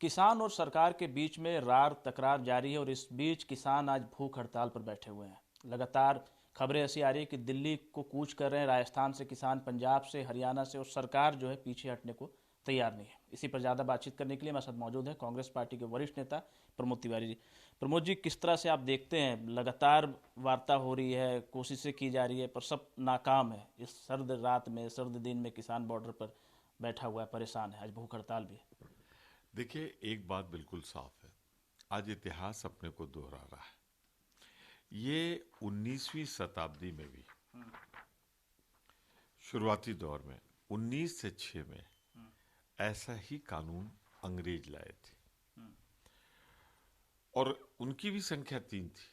किसान और सरकार के बीच में रार तकरार जारी है और इस बीच किसान आज भूख हड़ताल पर बैठे हुए हैं। लगातार खबरें ऐसी आ रही है कि दिल्ली को कूच कर रहे हैं राजस्थान से किसान, पंजाब से, हरियाणा से, और सरकार जो है पीछे हटने को तैयार नहीं है। इसी पर ज़्यादा बातचीत करने के लिए हमारे साथ मौजूद है कांग्रेस पार्टी के वरिष्ठ नेता प्रमोद तिवारी जी। प्रमोद जी, किस तरह से आप देखते हैं, लगातार वार्ता हो रही है, कोशिशें की जा रही है, पर सब नाकाम है। इस सर्द रात में, सर्द दिन में किसान बॉर्डर पर बैठा हुआ है, परेशान है, आज भूख हड़ताल भी है। देखिए, एक बात बिल्कुल साफ है। आज इतिहास अपने को दोहरा रहा है। ये 19वीं शताब्दी में भी शुरुआती दौर में 1906 में ऐसा ही कानून अंग्रेज लाए थे और उनकी भी संख्या 3 थी,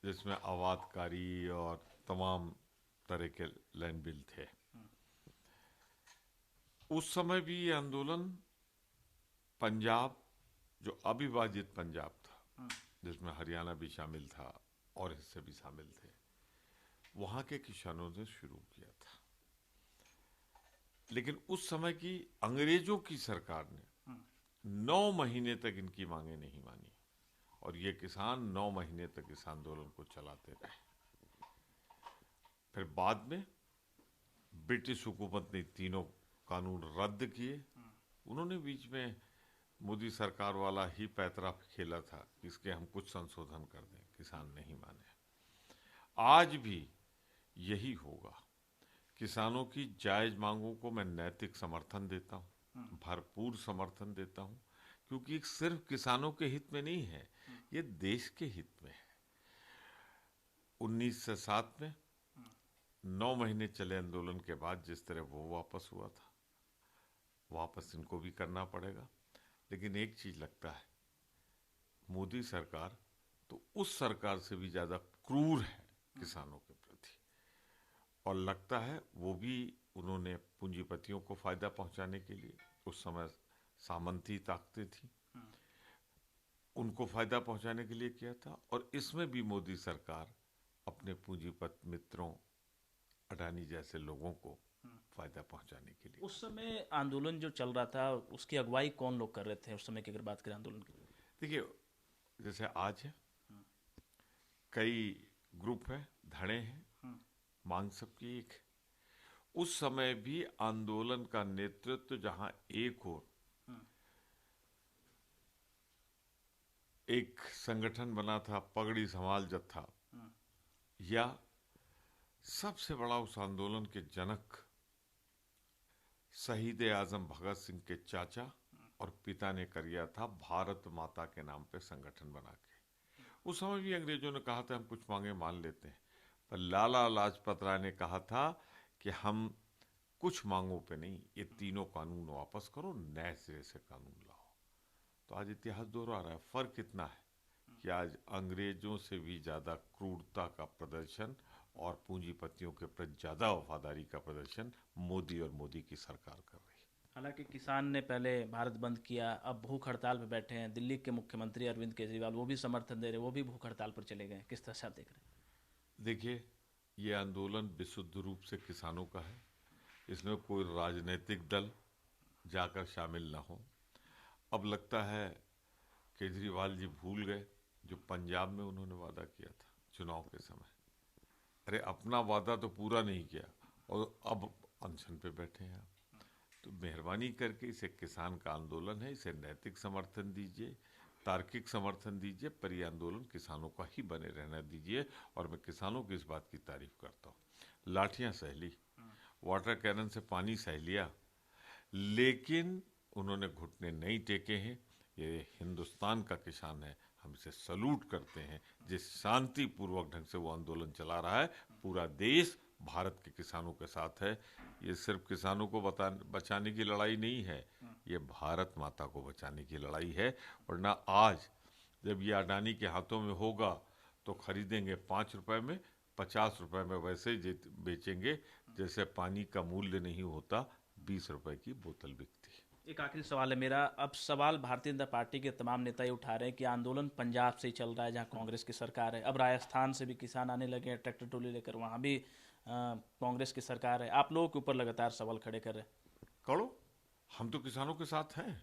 जिसमें आवातकारी और तमाम तरह के लैंड बिल थे। उस समय भी ये आंदोलन पंजाब, जो अविभाजित पंजाब था, जिसमें हरियाणा भी शामिल था और हिस्से भी शामिल थे, वहां के किसानों ने शुरू किया था। लेकिन उस समय की अंग्रेजों की सरकार ने 9 महीने तक इनकी मांगे नहीं मानी और ये किसान 9 महीने तक इस आंदोलन को चलाते रहे। फिर बाद में ब्रिटिश हुकूमत ने तीनों कानून रद्द किए। उन्होंने बीच में मोदी सरकार वाला ही पैतरा खेला था कि इसके हम कुछ संशोधन कर दें, किसान नहीं माने। आज भी यही होगा। किसानों की जायज मांगों को मैं नैतिक समर्थन देता हूँ, भरपूर समर्थन देता हूँ, क्योंकि सिर्फ किसानों के हित में नहीं है, ये देश के हित में है। 1907 में 9 महीने चले आंदोलन के बाद जिस तरह वो वापस हुआ था, वापस इनको भी करना पड़ेगा। लेकिन एक चीज लगता है, मोदी सरकार तो उस सरकार से भी ज्यादा क्रूर है किसानों के प्रति, और लगता है वो भी उन्होंने पूंजीपतियों को फायदा पहुंचाने के लिए, उस समय सामंती ताकतें थी, उनको फायदा पहुंचाने के लिए किया था। और इसमें भी मोदी सरकार अपने पूंजीपत मित्रों, अडानी जैसे लोगों को फायदा पहुंचाने के लिए उस कर रही। समय आंदोलन जो चल रहा था, उसकी अगुवाई कौन लोग कर रहे थे उस समय की अगर बात करें आंदोलन की? देखिए, जैसे आज है, कई ग्रुप है, धड़े हैं, मांग सबकी एक है। उस समय भी आंदोलन का नेतृत्व जहां एक और एक संगठन बना था, पगड़ी संभाल जत्था, या सबसे बड़ा उस आंदोलन के जनक शहीद आजम भगत सिंह के चाचा और पिता ने किया था, भारत माता के नाम पे संगठन बना के। उस समय भी अंग्रेजों ने कहा था हम कुछ मांगे मान लेते हैं, पर लाला लाजपत राय ने कहा था कि हम कुछ मांगों पे नहीं, ये तीनों कानून वापस करो, नए सिरे से कानून लाओ। तो आज इतिहास दोहरा रहा है। फर्क इतना है कि आज अंग्रेजों से भी ज्यादा क्रूरता का प्रदर्शन और पूंजीपतियों के प्रति ज्यादा वफादारी का प्रदर्शन मोदी और मोदी की सरकार कर रही है। हालांकि किसान ने पहले भारत बंद किया, अब भूख हड़ताल पर बैठे हैं। दिल्ली के मुख्यमंत्री अरविंद केजरीवाल वो भी समर्थन दे रहे हैं, वो भी भूख हड़ताल पर चले गए। किस तरह से आप देख रहे देखिए, ये आंदोलन विशुद्ध रूप से किसानों का है। इसमें कोई राजनीतिक दल जाकर शामिल ना हो। अब लगता है केजरीवाल जी भूल गए जो पंजाब में उन्होंने वादा किया था चुनाव के समय। अरे, अपना वादा तो पूरा नहीं किया और अब अनशन पे बैठे हैं आप। तो मेहरबानी करके इसे किसान का आंदोलन है, इसे नैतिक समर्थन दीजिए, तार्किक समर्थन दीजिए, पर यह आंदोलन किसानों का ही बने रहने दीजिए। और मैं किसानों की इस बात की तारीफ करता हूँ। लाठियां सह ली, वाटर कैनन से पानी सह लिया, लेकिन उन्होंने घुटने नहीं टेके हैं। ये हिंदुस्तान का किसान है, हम इसे सलूट करते हैं, जिस शांतिपूर्वक ढंग से वो आंदोलन चला रहा है। पूरा देश भारत के किसानों के साथ है। ये सिर्फ किसानों को बचाने की लड़ाई नहीं है, ये भारत माता को बचाने की लड़ाई है। वरना आज जब ये अडानी के हाथों में होगा तो खरीदेंगे 5 रुपए में, 50 रुपए में वैसे ही बेचेंगे जैसे पानी का मूल्य नहीं होता, 20 रुपए की बोतल बिकती है। हैं? एक आखिरी सवाल है मेरा। अब सवाल भारतीय जनता पार्टी के तमाम नेता ये उठा रहे हैं कि आंदोलन पंजाब से ही चल रहा है जहाँ कांग्रेस की सरकार है। अब राजस्थान से भी किसान आने लगे हैं ट्रैक्टर ट्रॉली लेकर, वहाँ भी कांग्रेस की सरकार है। आप लोगों के ऊपर लगातार सवाल खड़े कर रहे हैं। करो, हम तो किसानों के साथ हैं।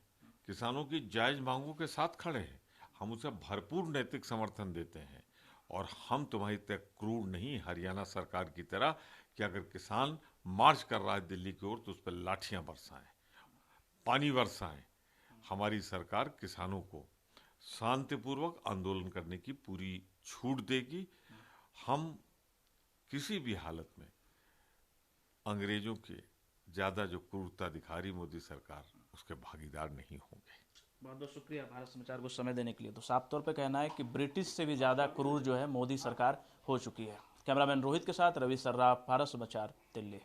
किसानों की जायज मांगों के साथ खड़े हैं। हम उसे भरपूर नैतिक समर्थन देते हैं और हम तुम्हारी तरह क्रूर नहीं, हरियाणा सरकार की तरह, कि अगर किसान मार्च कर रहा है दिल्ली की ओर तो उस पर लाठियां बरसाएं, पानी बरसाएं। हमारी सरकार किसानों को शांतिपूर्वक आंदोलन करने की पूरी छूट देगी। हम किसी भी हालत में अंग्रेजों के ज्यादा जो क्रूरता दिखा रही मोदी सरकार, उसके भागीदार नहीं होंगे। बहुत बहुत शुक्रिया भारत समाचार को समय देने के लिए। तो साफ तौर पे कहना है कि ब्रिटिश से भी ज़्यादा क्रूर जो है मोदी सरकार हो चुकी है। कैमरामैन रोहित के साथ रवि सर्राफ, भारत समाचार, दिल्ली।